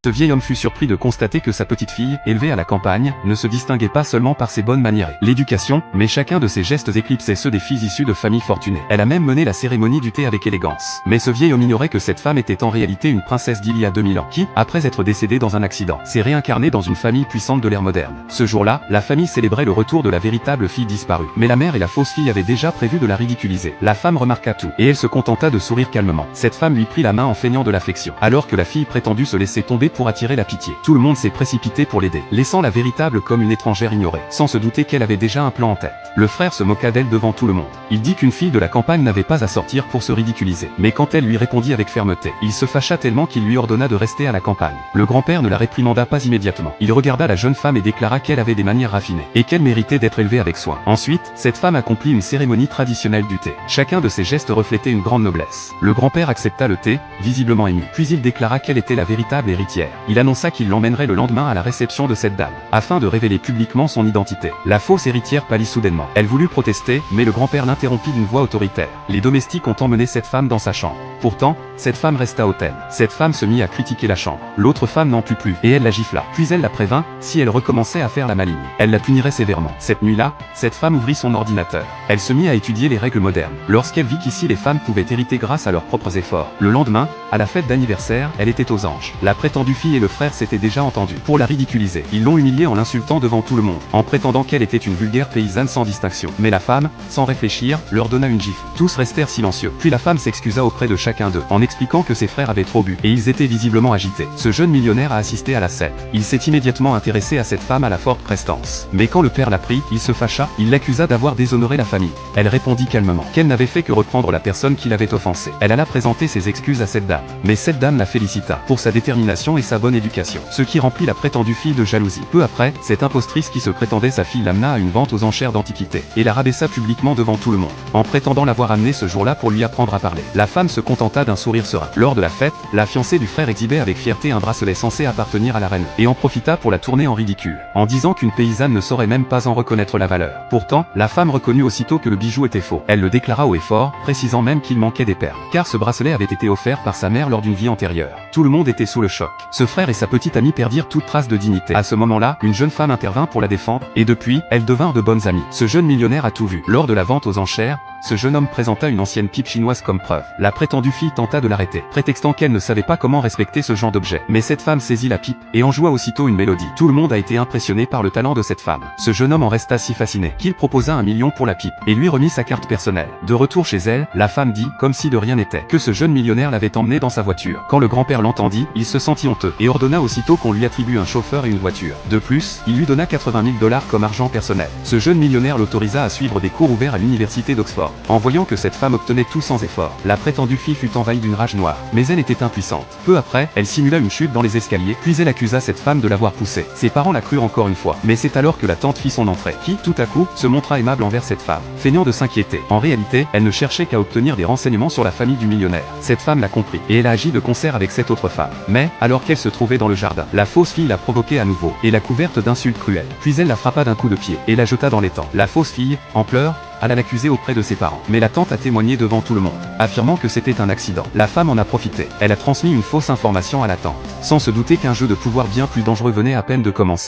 Ce vieil homme fut surpris de constater que sa petite fille, élevée à la campagne, ne se distinguait pas seulement par ses bonnes manières et l'éducation, mais chacun de ses gestes éclipsait ceux des filles issues de familles fortunées. Elle a même mené la cérémonie du thé avec élégance. Mais ce vieil homme ignorait que cette femme était en réalité une princesse d'il y a 2000 ans, qui, après être décédée dans un accident, s'est réincarnée dans une famille puissante de l'ère moderne. Ce jour-là, la famille célébrait le retour de la véritable fille disparue. Mais la mère et la fausse fille avaient déjà prévu de la ridiculiser. La femme remarqua tout, et elle se contenta de sourire calmement. Cette femme lui prit la main en feignant de l'affection, alors que la fille prétendue se laissait tomber pour attirer la pitié. Tout le monde s'est précipité pour l'aider, laissant la véritable comme une étrangère ignorée, sans se douter qu'elle avait déjà un plan en tête. Le frère se moqua d'elle devant tout le monde. Il dit qu'une fille de la campagne n'avait pas à sortir pour se ridiculiser. Mais quand elle lui répondit avec fermeté, il se fâcha tellement qu'il lui ordonna de rester à la campagne. Le grand-père ne la réprimanda pas immédiatement. Il regarda la jeune femme et déclara qu'elle avait des manières raffinées, et qu'elle méritait d'être élevée avec soin. Ensuite, cette femme accomplit une cérémonie traditionnelle du thé. Chacun de ses gestes reflétait une grande noblesse. Le grand-père accepta le thé, visiblement ému. Puis il déclara qu'elle était la véritable héritière. Il annonça qu'il l'emmènerait le lendemain à la réception de cette dame, afin de révéler publiquement son identité. La fausse héritière pâlit soudainement. Elle voulut protester, mais le grand-père l'interrompit d'une voix autoritaire. Les domestiques ont emmené cette femme dans sa chambre. Pourtant, cette femme resta hautaine. Cette femme se mit à critiquer la chambre. L'autre femme n'en put plus, et elle la gifla. Puis elle la prévint, si elle recommençait à faire la maligne, elle la punirait sévèrement. Cette nuit-là, cette femme ouvrit son ordinateur. Elle se mit à étudier les règles modernes. Lorsqu'elle vit qu'ici les femmes pouvaient hériter grâce à leurs propres efforts. Le lendemain, à la fête d'anniversaire, elle était aux anges. La prétendue fille et le frère s'étaient déjà entendus pour la ridiculiser. Ils l'ont humiliée en l'insultant devant tout le monde, en prétendant qu'elle était une vulgaire paysanne sans distinction. Mais la femme, sans réfléchir, leur donna une gifle. Tous restèrent silencieux. Puis la femme s'excusa auprès de chacun d'eux, en expliquant que ses frères avaient trop bu, et ils étaient visiblement agités. Ce jeune millionnaire a assisté à la scène. Il s'est immédiatement intéressé à cette femme à la forte prestance. Mais quand le père l'apprit, il se fâcha, il l'accusa d'avoir déshonoré la famille. Elle répondit calmement qu'elle n'avait fait que reprendre la personne qui l'avait offensée. Elle alla présenter ses excuses à cette dame. Mais cette dame la félicita pour sa détermination et sa bonne éducation, ce qui remplit la prétendue fille de jalousie. Peu après, cette impostrice qui se prétendait sa fille l'amena à une vente aux enchères d'antiquités, et la rabaissa publiquement devant tout le monde, en prétendant l'avoir amenée ce jour-là pour lui apprendre à parler. La femme se contenta d'un sourire serein. Lors de la fête, la fiancée du frère exhibait avec fierté un bracelet censé appartenir à la reine, et en profita pour la tourner en ridicule, en disant qu'une paysanne ne saurait même pas en reconnaître la valeur. Pourtant, la femme reconnut aussitôt que le bijou était faux. Elle le déclara haut et fort, précisant même qu'il manquait des perles, car ce bracelet avait été offert par sa mère lors d'une vie antérieure. Tout le monde était sous le choc. Ce frère et sa petite amie perdirent toute trace de dignité. À ce moment-là, une jeune femme intervint pour la défendre, et depuis, elles devinrent de bonnes amies. Ce jeune millionnaire a tout vu. Lors de la vente aux enchères, ce jeune homme présenta une ancienne pipe chinoise comme preuve. La prétendue fille tenta de l'arrêter, prétextant qu'elle ne savait pas comment respecter ce genre d'objet. Mais cette femme saisit la pipe, et en joua aussitôt une mélodie. Tout le monde a été impressionné par le talent de cette femme. Ce jeune homme en resta si fasciné, qu'il proposa 1 million pour la pipe, et lui remit sa carte personnelle. De retour chez elle, la femme dit, comme si de rien n'était, que ce jeune millionnaire l'avait emmené dans sa voiture. Quand le grand-père l'entendit, il se sentit honteux, et ordonna aussitôt qu'on lui attribue un chauffeur et une voiture. De plus, il lui donna 80 000 $ comme argent personnel. Ce jeune millionnaire l'autorisa à suivre des cours ouverts à l'université d'Oxford. En voyant que cette femme obtenait tout sans effort, la prétendue fille fut envahie d'une rage noire, mais elle était impuissante. Peu après, elle simula une chute dans les escaliers, puis elle accusa cette femme de l'avoir poussée. Ses parents la crurent encore une fois, mais c'est alors que la tante fit son entrée, qui, tout à coup, se montra aimable envers cette femme, feignant de s'inquiéter. En réalité, elle ne cherchait qu'à obtenir des renseignements sur la famille du millionnaire. Cette femme l'a compris, et elle a agi de concert avec cette autre femme. Mais, alors qu'elle se trouvait dans le jardin, la fausse fille l'a provoquée à nouveau, et l'a couverte d'insultes cruelles. Puis elle la frappa d'un coup de pied, et la jeta dans l'étang. La fausse fille, en pleurs, alla l'accuser auprès de ses parents. Mais la tante a témoigné devant tout le monde, affirmant que c'était un accident. La femme en a profité. Elle a transmis une fausse information à la tante, sans se douter qu'un jeu de pouvoir bien plus dangereux venait à peine de commencer.